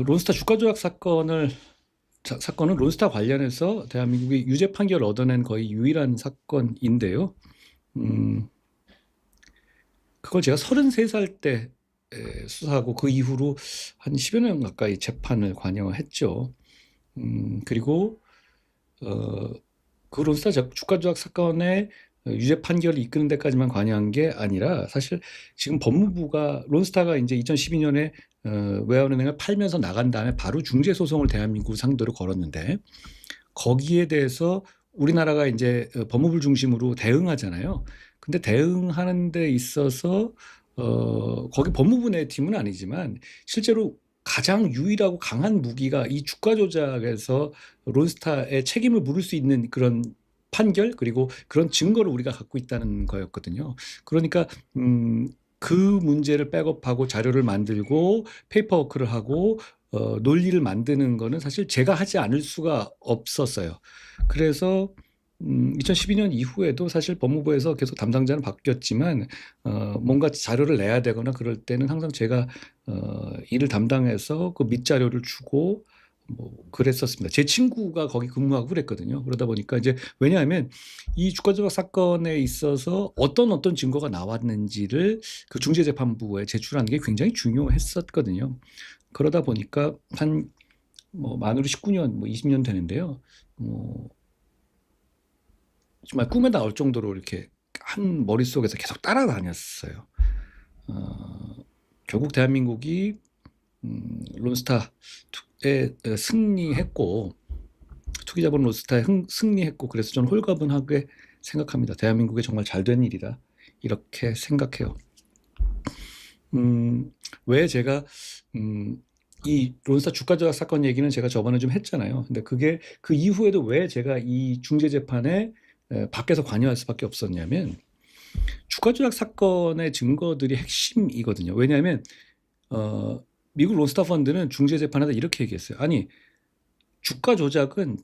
론스타 주가 조작 사건은 론스타 관련해서 대한민국이 유죄 판결을 얻어낸 거의 유일한 사건인데요. 음, 그걸 제가 33살 때 수사하고 그 이후로 한 10여 년 가까이 재판을 관여했죠. 그리고 그 론스타 주가 조작 사건의 유죄 판결을 이끄는 데까지만 관여한 게 아니라 사실 지금 법무부가 론스타가 이제 2012년에 외환은행을 팔면서 나간 다음에 바로 중재 소송을 대한민국 상대로 걸었는데 거기에 대해서 우리나라가 이제 법무부를 중심으로 대응하잖아요. 근데 대응하는 데 있어서 거기 법무부 내 팀은 아니지만 실제로 가장 유일하고 강한 무기가 이 주가 조작에서 론스타의 책임을 물을 수 있는 그런 판결 그리고 그런 증거를 우리가 갖고 있다는 거였거든요. 그러니까 그 문제를 백업하고 자료를 만들고 페이퍼워크를 하고 논리를 만드는 거는 사실 제가 하지 않을 수가 없었어요. 그래서 2012년 이후에도 사실 법무부에서 계속 담당자는 바뀌었지만 뭔가 자료를 내야 되거나 그럴 때는 항상 제가 일을 담당해서 그 밑자료를 주고 뭐 그랬었습니다. 제 친구가 거기 근무하고 그랬거든요. 그러다 보니까 이제 왜냐하면 이 주가 조작 사건에 있어서 어떤 증거가 나왔는지를 그 중재재판부에 제출하는 게 굉장히 중요했었거든요. 그러다 보니까 한 뭐 만으로 19년, 뭐 20년 되는데요. 뭐 정말 꿈에 나올 정도로 이렇게 한 머릿속에서 계속 따라다녔어요. 결국 대한민국이 론스타에 승리했고 투기자본 론스타에 승리했고 그래서 저는 홀가분하게 생각합니다. 대한민국에 정말 잘된 일이다 이렇게 생각해요. 왜 제가 이 론스타 주가 조작 사건 얘기는 제가 저번에 좀 했잖아요. 근데 그게 그 이후에도 왜 제가 이 중재재판에 밖에서 관여할 수밖에 없었냐면 주가 조작 사건의 증거들이 핵심이거든요. 왜냐하면 미국 론스타 펀드는 중재재판에서 이렇게 얘기했어요. 아니 주가 조작은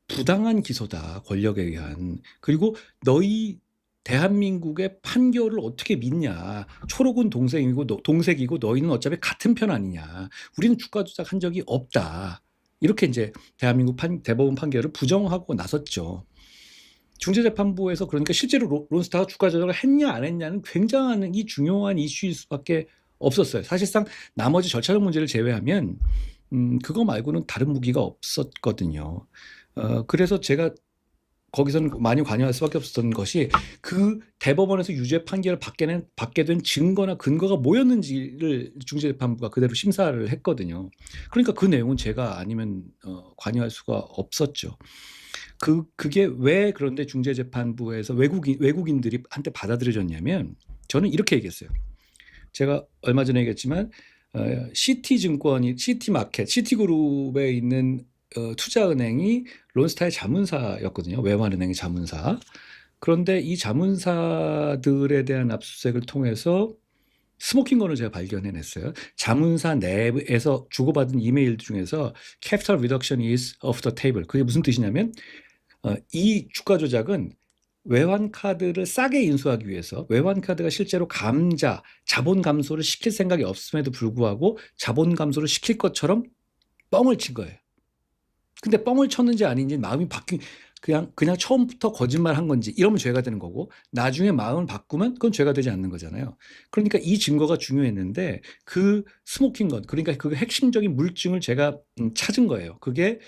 부당한 기소다. 권력에 의한. 그리고 너희 대한민국의 판결을 어떻게 믿냐. 초록은 동색이고 너희는 어차피 같은 편 아니냐. 우리는 주가 조작한 적이 없다. 이렇게 이제 대한민국 대법원 판결을 부정하고 나섰죠. 중재재판부에서 그러니까 실제로 론스타가 주가 조작을 했냐 안 했냐는 굉장한 중요한 이슈일 수밖에 없었어요. 사실상 나머지 절차적 문제를 제외하면 그거 말고는 다른 무기가 없었거든요. 그래서 제가 거기서는 많이 관여할 수밖에 없었던 것이 그 대법원에서 유죄 판결을 받게 된 증거나 근거가 뭐였는지를 중재재판부가 그대로 심사를 했거든요. 그러니까 그 내용은 제가 아니면 관여할 수가 없었죠. 그게 왜 그런데 중재재판부에서 외국인들이 한테 받아들여졌냐면 저는 이렇게 얘기했어요. 제가 얼마 전에 얘기했지만 시티마켓, 시티그룹에 있는 투자은행이 론스타의 자문사였거든요. 외환은행의 자문사. 그런데 이 자문사들에 대한 압수수색을 통해서 스모킹건을 제가 발견해냈어요. 자문사 내에서 주고받은 이메일 중에서 capital reduction is off the table. 그게 무슨 뜻이냐면 이 주가 조작은 외환카드를 싸게 인수하기 위해서 외환카드가 실제로 자본 감소를 시킬 생각이 없음에도 불구하고 자본 감소를 시킬 것처럼 뻥을 친 거예요. 근데 뻥을 쳤는지 아닌지 마음이 그냥 처음부터 거짓말한 건지 이러면 죄가 되는 거고 나중에 마음을 바꾸면 그건 죄가 되지 않는 거잖아요. 그러니까 이 증거가 중요했는데 그 스모킹건 그러니까 그 핵심적인 물증을 제가 찾은 거예요. 그게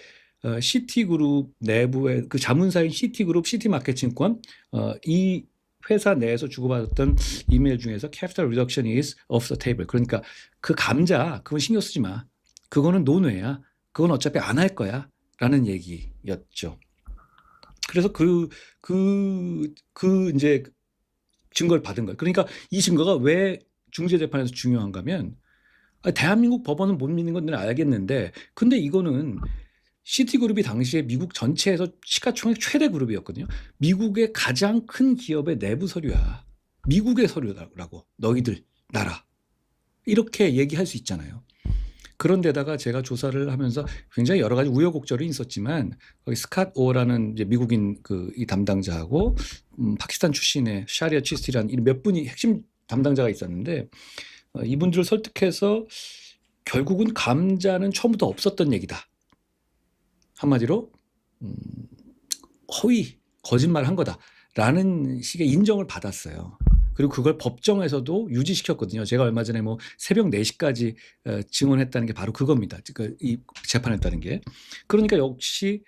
시티그룹 내부의 그 자문사인 시티그룹 시티마켓증권 이 회사 내에서 주고받았던 이메일 중에서 capital reduction is off the table. 그러니까 그 그건 신경 쓰지 마. 그거는 논외야. 그건 어차피 안 할 거야. 라는 얘기였죠. 그래서 이제 증거를 받은 거예요. 그러니까 이 증거가 왜 중재재판에서 중요한가 하면 대한민국 법원은 못 믿는 건 내가 알겠는데 근데 이거는 시티그룹이 당시에 미국 전체에서 시가총액 최대 그룹이었거든요. 미국의 가장 큰 기업의 내부 서류야. 미국의 서류라고. 너희들 나라. 이렇게 얘기할 수 있잖아요. 그런데다가 제가 조사를 하면서 굉장히 여러 가지 우여곡절이 있었지만 거기 스캇 오라는 이제 미국인 이 담당자하고 파키스탄 출신의 샤리아 치스티라는 몇 분이 핵심 담당자가 있었는데 이분들을 설득해서 결국은 감자는 처음부터 없었던 얘기다. 한마디로 허위, 거짓말한 거다라는 식의 인정을 받았어요. 그리고 그걸 법정에서도 유지시켰거든요. 제가 얼마 전에 뭐 새벽 4시까지 증언했다는 게 바로 그겁니다. 이 재판했다는 게. 그러니까 역시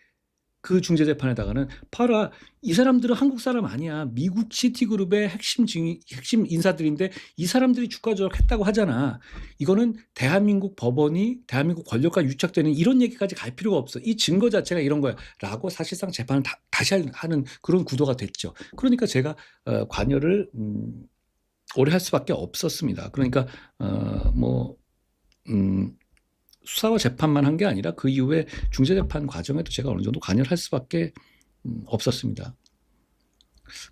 그 중재재판에다가는 봐라, 이 사람들은 한국 사람 아니야. 미국 시티그룹의 핵심 인사들인데 이 사람들이 주가 조작했다고 하잖아. 이거는 대한민국 법원이 대한민국 권력과 유착되는 이런 얘기까지 갈 필요가 없어. 이 증거 자체가 이런 거야. 라고 사실상 재판을 다시 하는 그런 구도가 됐죠. 그러니까 제가 관여를 오래 할 수밖에 없었습니다. 그러니까 수사와 재판만 한 게 아니라 그 이후에 중재재판 과정에도 제가 어느 정도 관여를 할 수밖에 없었습니다.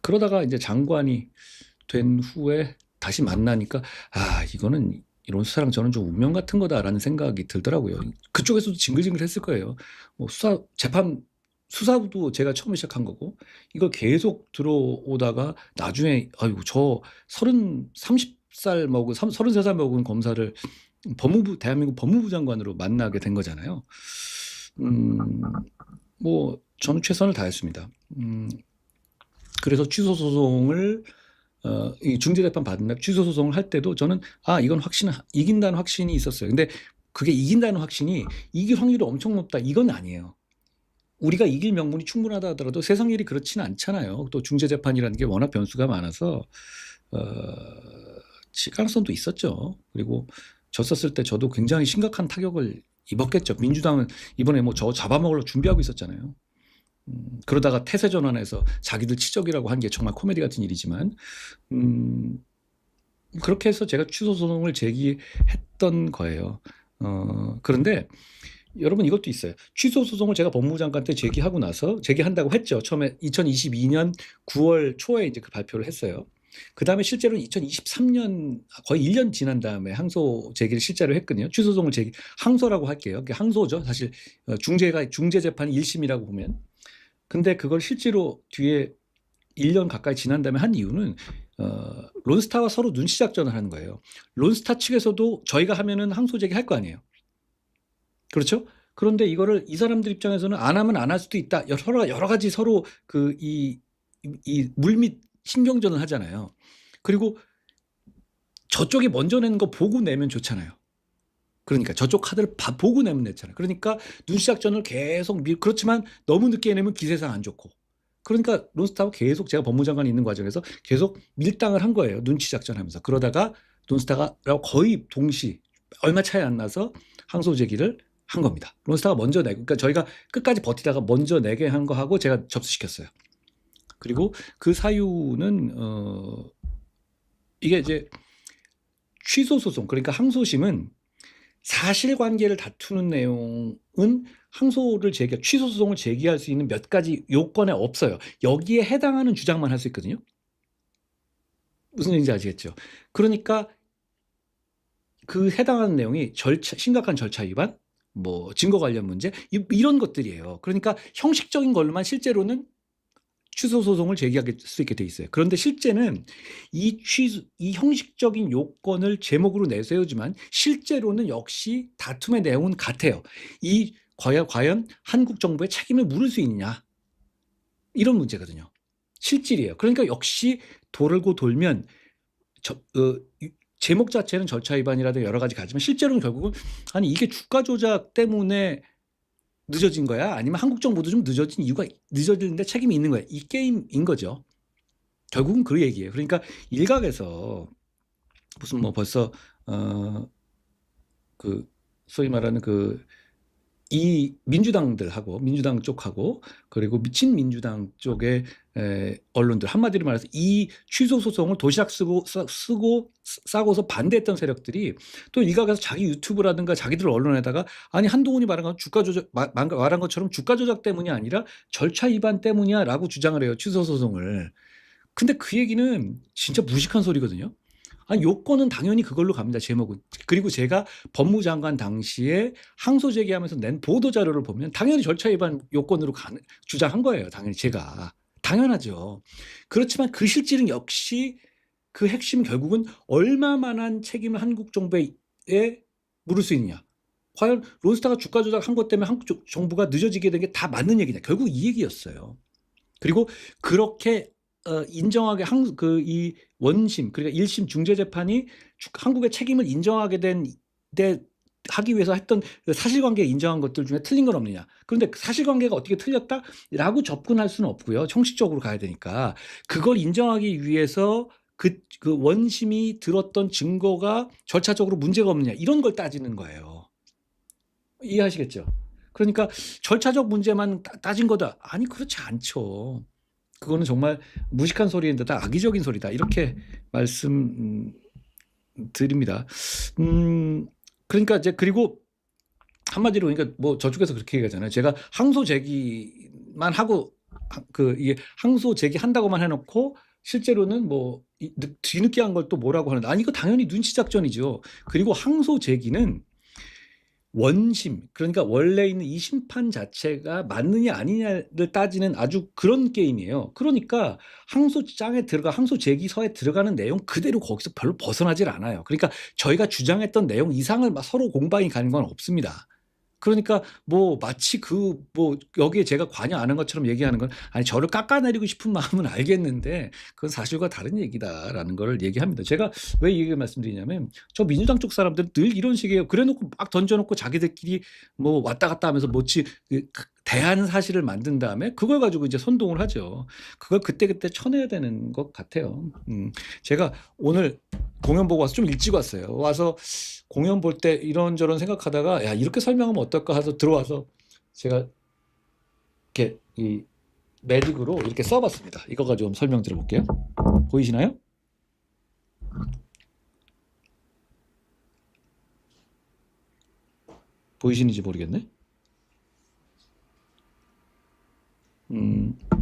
그러다가 이제 장관이 된 후에 다시 만나니까 이거는 이런 수사랑 저는 좀 운명 같은 거다라는 생각이 들더라고요. 그쪽에서도 징글징글 했을 거예요. 뭐 수사도 제가 처음 시작한 거고 이걸 계속 들어오다가 나중에 저 30살 먹은 33살 먹은 검사를 대한민국 법무부 장관으로 만나게 된 거잖아요. 뭐 저는 최선을 다했습니다. 그래서 취소 소송을 이 중재재판 받은 날 취소 소송을 할 때도 저는 이건 이긴다는 확신이 있었어요. 근데 그게 이긴다는 확신이 이길 확률이 엄청 높다 이건 아니에요. 우리가 이길 명분이 충분하다 하더라도 세상 일이 그렇지는 않잖아요. 또 중재재판이라는 게 워낙 변수가 많아서 질 가능성도 있었죠. 그리고 졌었을 때 저도 굉장히 심각한 타격을 입었겠죠. 민주당은 이번에 뭐 저 잡아먹으려고 준비하고 있었잖아요. 그러다가 태세 전환해서 자기들 치적이라고 한 게 정말 코미디 같은 일이지만 그렇게 해서 제가 취소 소송을 제기했던 거예요. 그런데 여러분 이것도 있어요. 취소 소송을 제가 법무부 장관 때 제기한다고 했죠. 처음에 2022년 9월 초에 이제 그 발표를 했어요. 그 다음에 실제로는 2023년 거의 1년 지난 다음에 항소 제기를 실제로 했거든요. 취소 소송을 항소라고 할게요. 그게 항소죠. 사실 중재재판 1심이라고 보면. 근데 그걸 실제로 뒤에 1년 가까이 지난 다음에 한 이유는 론스타와 서로 눈치 작전을 하는 거예요. 론스타 측에서도 저희가 하면은 항소 제기할 거 아니에요. 그렇죠? 그런데 이거를 이 사람들 입장에서는 안 하면 안 할 수도 있다. 여러 가지 서로 이 물밑 신경전을 하잖아요. 그리고 저쪽이 먼저 내는 거 보고 내면 좋잖아요. 그러니까 저쪽 카드를 보고 내면 됐잖아요. 그러니까 눈시작전을 계속 그렇지만 너무 늦게 내면 기세상 안 좋고. 그러니까 론스타하고 계속 제가 법무장관이 있는 과정에서 계속 밀당을 한 거예요. 눈치작전하면서. 그러다가 론스타가 거의 동시 얼마 차이 안 나서 항소 제기를 한 겁니다. 론스타가 먼저 내고 그러니까 저희가 끝까지 버티다가 먼저 내게 한 거 하고 제가 접수시켰어요. 그리고 그 사유는 이게 이제 취소 소송 그러니까 항소심은 사실관계를 다투는 내용은 취소 소송을 제기할 수 있는 몇 가지 요건에 없어요. 여기에 해당하는 주장만 할 수 있거든요. 무슨 얘기인지 아시겠죠? 그러니까 그 해당하는 내용이 심각한 절차 위반, 뭐 증거 관련 문제 이런 것들이에요. 그러니까 형식적인 걸로만 실제로는 취소 소송을 제기할 수 있게 돼 있어요. 그런데 실제는 이 형식적인 요건을 제목으로 내세우지만 실제로는 역시 다툼의 내용은 같아요. 과연 한국 정부의 책임을 물을 수 있느냐 이런 문제거든요. 실질이에요. 그러니까 역시 돌고 돌면 제목 자체는 절차 위반이라든가 여러 가지 가지만 실제로는 결국은 이게 주가 조작 때문에 늦어진 거야? 아니면 한국 정부도 좀 늦어지는데 책임이 있는 거야? 이 게임인 거죠. 결국은 그 얘기예요. 그러니까 일각에서 무슨 뭐 벌써 소위 말하는 이 민주당 쪽하고 그리고 친민주당 쪽의 언론들 한마디로 말해서 이 취소 소송을 도시락 싸고서 반대했던 세력들이 또 일각에서 자기 유튜브라든가 자기들 언론에다가 한동훈이 말한 것처럼 주가 조작 때문이 아니라 절차 위반 때문이야라고 주장을 해요. 취소 소송을. 근데 그 얘기는 진짜 무식한 소리거든요. 요건은 당연히 그걸로 갑니다. 제목은. 그리고 제가 법무장관 당시에 항소 제기하면서 낸 보도자료를 보면 당연히 절차 위반 요건으로 주장한 거예요. 당연히 제가. 당연하죠. 그렇지만 그 실질은 역시 그 핵심 결국은 얼마만한 책임을 한국 정부에 물을 수 있느냐? 과연 론스타가 주가 조작한 것 때문에 한국 정부가 늦어지게 된 게 다 맞는 얘기냐? 결국 이 얘기였어요. 그리고 그렇게 인정하게 이 원심 그러니까 1심 중재재판이 한국의 책임을 인정하게 하기 위해서 했던 그 사실관계 인정한 것들 중에 틀린 건 없느냐. 그런데 그 사실관계가 어떻게 틀렸다라고 접근할 수는 없고요. 형식적으로 가야 되니까 그걸 인정하기 위해서 그 원심이 들었던 증거가 절차적으로 문제가 없느냐 이런 걸 따지는 거예요. 이해하시겠죠? 그러니까 절차적 문제만 따진 거다. 아니 그렇지 않죠. 그거는 정말 무식한 소리인데다 악의적인 소리다. 이렇게 말씀 드립니다. 그러니까 이제 그리고 한마디로 그러니까 뭐 저쪽에서 그렇게 얘기하잖아요. 제가 항소 제기만 하고 이게 항소 제기한다고만 해놓고 실제로는 뭐 뒤늦게 한 걸 또 뭐라고 하는데 아니 이거 당연히 눈치 작전이죠. 그리고 항소 제기는 원심 그러니까 원래 있는 이 심판 자체가 맞느냐 아니냐를 따지는 아주 그런 게임이에요. 그러니까 항소장에 항소 제기서에 들어가는 내용 그대로 거기서 별로 벗어나질 않아요. 그러니까 저희가 주장했던 내용 이상을 막 서로 공방이 가는 건 없습니다. 그러니까 뭐 마치 뭐 여기에 제가 관여 안 한 것처럼 얘기하는 건 아니 저를 깎아내리고 싶은 마음은 알겠는데 그건 사실과 다른 얘기다라는 걸 얘기합니다. 제가 왜 이 얘기를 말씀드리냐면 저 민주당 쪽 사람들은 늘 이런 식이에요. 그래놓고 막 던져놓고 자기들끼리 뭐 왔다 갔다 하면서 대한 사실을 만든 다음에 그걸 가지고 이제 선동을 하죠. 그걸 그때그때 쳐내야 되는 것 같아요. 제가 오늘 공연 보고 와서 좀 일찍 왔어요. 와서 공연 볼 때 이런저런 생각하다가 야 이렇게 설명하면 어떨까 해서 들어와서 제가 이렇게 이 매직으로 이렇게 써봤습니다. 이거 가지고 설명 드려볼게요. 보이시나요? 보이시는지 모르겠네.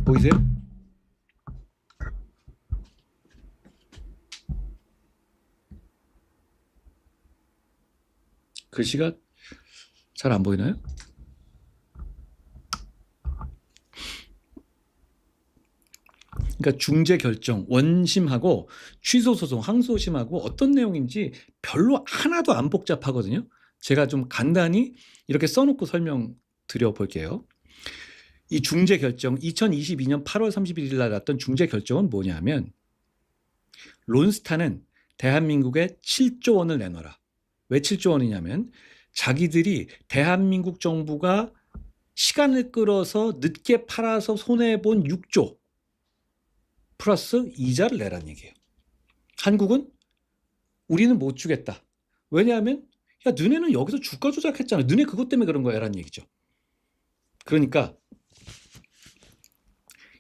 보이세요? 글씨가 잘 안 보이나요? 그러니까 중재 결정, 원심하고 취소 소송, 항소심하고 어떤 내용인지 별로 하나도 안 복잡하거든요. 제가 좀 간단히 이렇게 써놓고 설명 드려볼게요. 이 중재 결정, 2022년 8월 31일 날 났던 중재 결정은 뭐냐면 론스타는 대한민국에 7조 원을 내놔라. 왜 7조 원이냐면 자기들이 대한민국 정부가 시간을 끌어서 늦게 팔아서 손해본 6조 플러스 이자를 내라는 얘기예요. 한국은 우리는 못 주겠다. 왜냐하면 야 너네는 여기서 주가 조작했잖아. 너네 그것 때문에 그런 거야 라는 얘기죠. 그러니까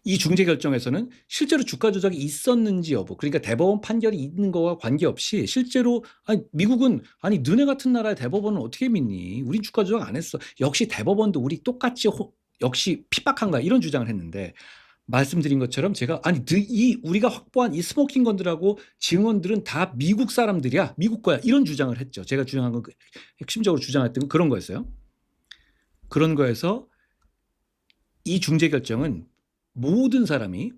이 중재 결정에서는 실제로 주가 조작이 있었는지 여부 그러니까 대법원 판결이 있는 거와 관계없이 실제로 미국은 너네 같은 나라의 대법원은 어떻게 믿니? 우린 주가 조작 안 했어. 역시 대법원도 우리 똑같이 역시 핍박한 거야 이런 주장을 했는데 말씀드린 것처럼 제가 우리가 확보한 이 스모킹 건들하고 증언들은 다 미국 사람들이야 미국 거야 이런 주장을 했죠. 제가 주장한 건 핵심적으로 주장했던 건 그런 거였어요. 그런 거에서 이 중재 결정은 모든 사람이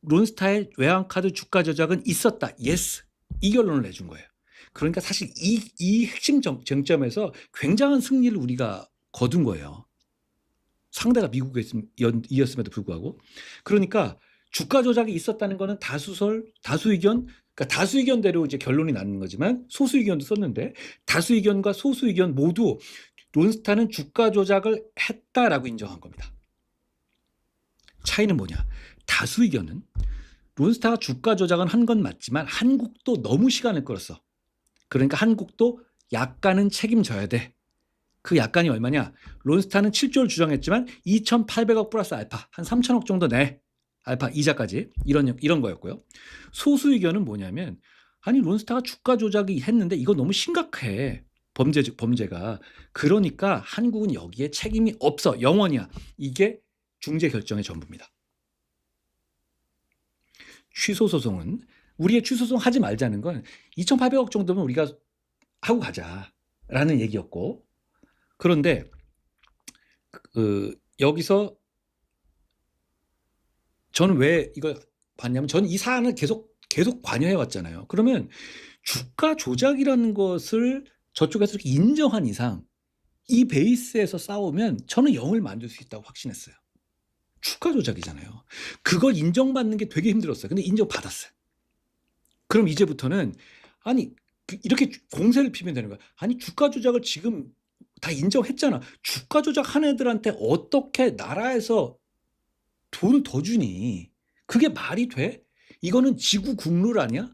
론스타의 외환카드 주가 조작은 있었다. 예스. 이 결론을 내준 거예요. 그러니까 사실 이 핵심 쟁점에서 굉장한 승리를 우리가 거둔 거예요. 상대가 미국이었음에도 불구하고. 그러니까 주가 조작이 있었다는 거는 다수 의견대로 이제 결론이 나는 거지만 소수 의견도 썼는데 다수 의견과 소수 의견 모두 론스타는 주가 조작을 했다라고 인정한 겁니다. 차이는 뭐냐? 다수 의견은 론스타가 주가 조작은 한 건 맞지만 한국도 너무 시간을 끌었어. 그러니까 한국도 약간은 책임져야 돼. 그 약간이 얼마냐? 론스타는 7조를 주장했지만 2,800억 플러스 알파 한 3,000억 정도 내. 알파 이자까지 이런 거였고요. 소수 의견은 뭐냐면 론스타가 주가 조작이 했는데 이거 너무 심각해. 범죄가. 그러니까 한국은 여기에 책임이 없어. 영원이야. 이게 중재 결정의 전부입니다. 취소 소송은 우리의 취소 소송 하지 말자는 건 2,800억 정도면 우리가 하고 가자라는 얘기였고 그런데 여기서 저는 왜 이걸 봤냐면 저는 이 사안을 계속 관여해 왔잖아요. 그러면 주가 조작이라는 것을 저쪽에서 이렇게 인정한 이상 이 베이스에서 싸우면 저는 0을 만들 수 있다고 확신했어요. 주가 조작이잖아요. 그걸 인정받는 게 되게 힘들었어요. 근데 인정받았어요. 그럼 이제부터는 아니 이렇게 공세를 피면 되는 거야. 아니 주가 조작을 지금 다 인정했잖아. 주가 조작한 애들한테 어떻게 나라에서 돈을 더 주니? 그게 말이 돼? 이거는 지구 국룰 아니야?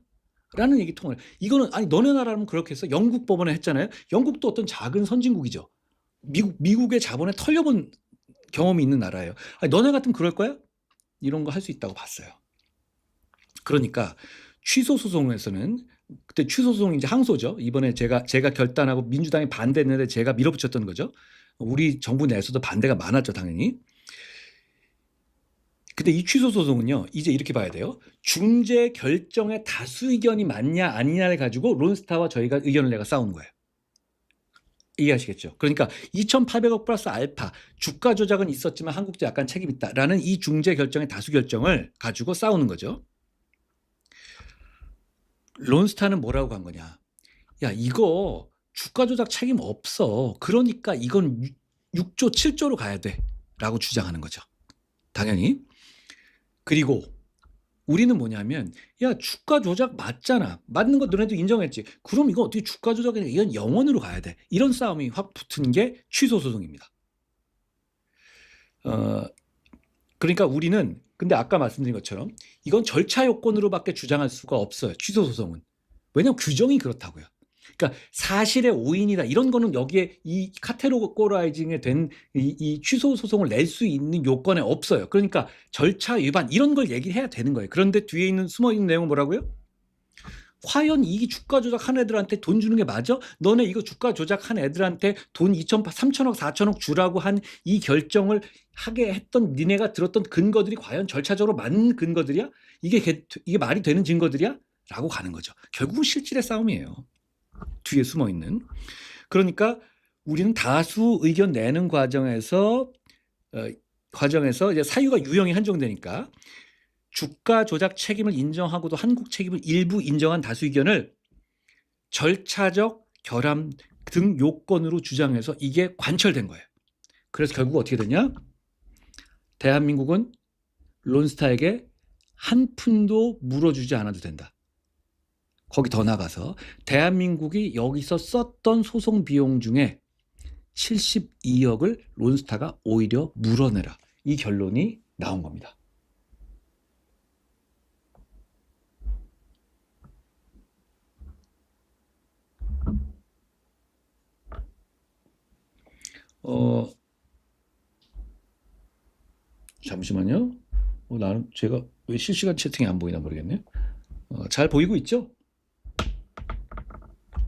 라는 얘기 통을. 이거는 아니 너네 나라는 그렇게 했어. 영국 법원에 했잖아요. 영국도 어떤 작은 선진국이죠. 미국의 자본에 털려본 경험이 있는 나라예요. 아니, 너네 같으면 그럴 거야? 이런 거 할 수 있다고 봤어요. 그러니까 취소 소송에서는 그때 취소 소송이 이제 항소죠. 이번에 제가 결단하고 민주당이 반대했는데 제가 밀어붙였던 거죠. 우리 정부 내에서도 반대가 많았죠, 당연히. 근데 이 취소 소송은요, 이제 이렇게 봐야 돼요. 중재 결정의 다수 의견이 맞냐 아니냐를 가지고 론스타와 저희가 의견을 내가 싸우는 거예요. 이해하시겠죠? 그러니까 2,800억 플러스 알파 주가 조작은 있었지만 한국도 약간 책임 있다라는 이 중재 결정의 다수 결정을 가지고 싸우는 거죠. 론스타는 뭐라고 한 거냐? 야, 이거 주가 조작 책임 없어. 그러니까 이건 6조, 7조로 가야 돼. 라고 주장하는 거죠. 당연히. 그리고 우리는 뭐냐면 야, 주가 조작 맞잖아. 맞는 거 너네도 인정했지. 그럼 이거 어떻게 주가 조작이냐? 이건 영원으로 가야 돼. 이런 싸움이 확 붙은 게 취소 소송입니다. 그러니까 우리는 근데 아까 말씀드린 것처럼 이건 절차 요건으로밖에 주장할 수가 없어요. 취소 소송은. 왜냐하면 규정이 그렇다고요. 그러니까 사실의 오인이다 이런 거는 여기에 이 카테고라이징에 된 이 취소 소송을 낼 수 있는 요건에 없어요. 그러니까 절차 위반 이런 걸 얘기해야 되는 거예요. 그런데 뒤에 있는 숨어 있는 내용은 뭐라고요? 과연 이 주가 조작한 애들한테 돈 주는 게 맞아? 너네 이거 주가 조작한 애들한테 돈 3천억 4천억 주라고 한 이 결정을 하게 했던 니네가 들었던 근거들이 과연 절차적으로 맞는 근거들이야? 이게 말이 되는 증거들이야? 라고 가는 거죠. 결국은 실질의 싸움이에요. 뒤에 숨어 있는. 그러니까 우리는 다수 의견 내는 과정에서 이제 사유가 유형이 한정되니까 주가 조작 책임을 인정하고도 한국 책임을 일부 인정한 다수 의견을 절차적 결함 등 요건으로 주장해서 이게 관철된 거예요. 그래서 결국 어떻게 되냐? 대한민국은 론스타에게 한 푼도 물어주지 않아도 된다. 거기 더 나가서 대한민국이 여기서 썼던 소송 비용 중에 72억을 론스타가 오히려 물어내라. 이 결론이 나온 겁니다. 잠시만요. 나는 제가 왜 실시간 채팅이 안 보이나 모르겠네. 잘 보이고 있죠?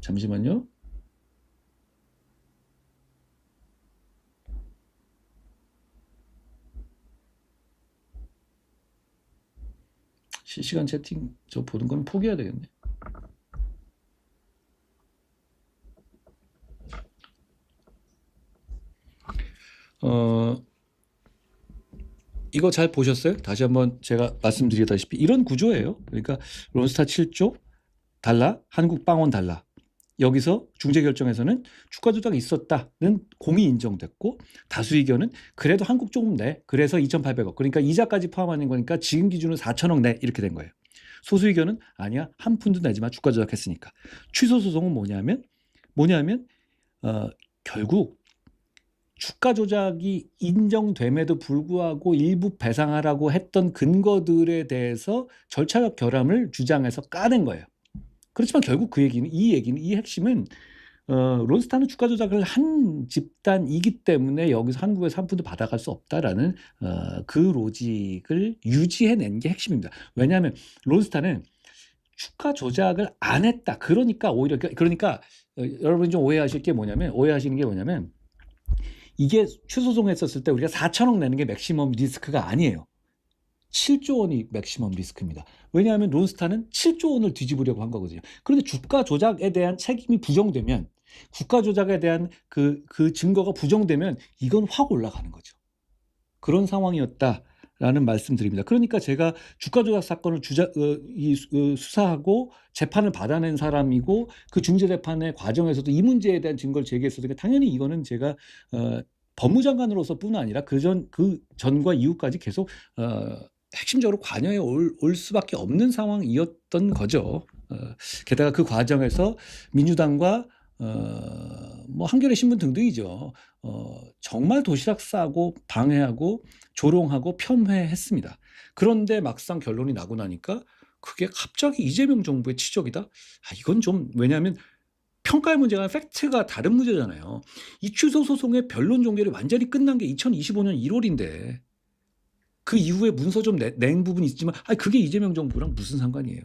잠시만요. 실시간 채팅 저 보는 건 포기해야 되겠네. 이거 잘 보셨어요? 다시 한번 제가 말씀드리다시피 이런 구조예요. 그러니까 론스타 7조 달러, 한국 빵원 달러. 여기서 중재 결정에서는 주가 조작이 있었다는 공이 인정됐고 다수 의견은 그래도 한국 조금 내. 그래서 2,800억. 그러니까 이자까지 포함하는 거니까 지금 기준으로 4천억 내 이렇게 된 거예요. 소수 의견은 아니야. 한 푼도 내지 마. 주가 조작했으니까. 취소 소송은 뭐냐면 결국 주가 조작이 인정됨에도 불구하고 일부 배상하라고 했던 근거들에 대해서 절차적 결함을 주장해서 까낸 거예요. 그렇지만 결국 이 핵심은 론스타는 주가 조작을 한 집단이기 때문에 여기서 한국에서 한 푼도 받아갈 수 없다라는 그 로직을 유지해낸 게 핵심입니다. 왜냐하면 론스타는 주가 조작을 안 했다. 그러니까 여러분이 좀 오해하시는 게 뭐냐면 이게 취소송했었을 때 우리가 4천억 내는 게 맥시멈 리스크가 아니에요. 7조 원이 맥시멈 리스크입니다. 왜냐하면 론스타는 7조 원을 뒤집으려고 한 거거든요. 그런데 주가 조작에 대한 책임이 부정되면 주가 조작에 대한 그 증거가 부정되면 이건 확 올라가는 거죠. 그런 상황이었다. 라는 말씀드립니다. 그러니까 제가 주가 조작 사건을 수사하고 재판을 받아낸 사람이고 그 중재 재판의 과정에서도 이 문제에 대한 증거를 제기했으니까 당연히 이거는 제가 법무장관으로서뿐 아니라 그 전과 이후까지 계속 핵심적으로 관여해 올 수밖에 없는 상황이었던 거죠. 게다가 그 과정에서 민주당과 뭐 한겨레 신문 등등이죠. 정말 도시락 싸고 방해하고 조롱하고 폄훼했습니다. 그런데 막상 결론이 나고 나니까 그게 갑자기 이재명 정부의 치적이다? 이건 좀 왜냐하면 평가의 문제가 팩트가 다른 문제잖아요. 이 취소 소송의 변론 종결이 완전히 끝난 게 2025년 1월인데 그 이후에 문서 좀 낸 부분이 있지만 그게 이재명 정부랑 무슨 상관이에요.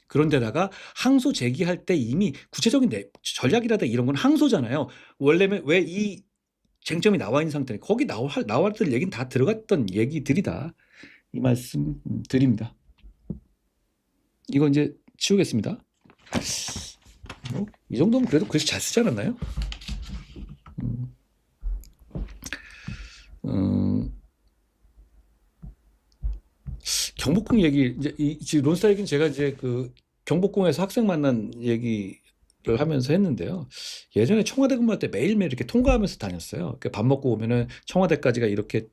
그런데다가 항소 제기할 때 이미 구체적인 전략이라든가 이런 건 항소잖아요. 원래는 왜 이 쟁점이 나와 있는 상태에 거기 나왔던 얘기는 다 들어갔던 얘기들이다. 이 말씀 드립니다. 이거 이제 치우겠습니다. 이 정도면 그래도 글씨 잘 쓰지 않았나요? 경복궁 얘기 이제 론스타 얘기는 제가 이제 그 경복궁에서 학생 만난 얘기를 하면서 했는데요. 예전에 청와대 근무할 때 매일매일 이렇게 통과하면서 다녔어요. 밥 먹고 오면은 청와대까지가 이렇게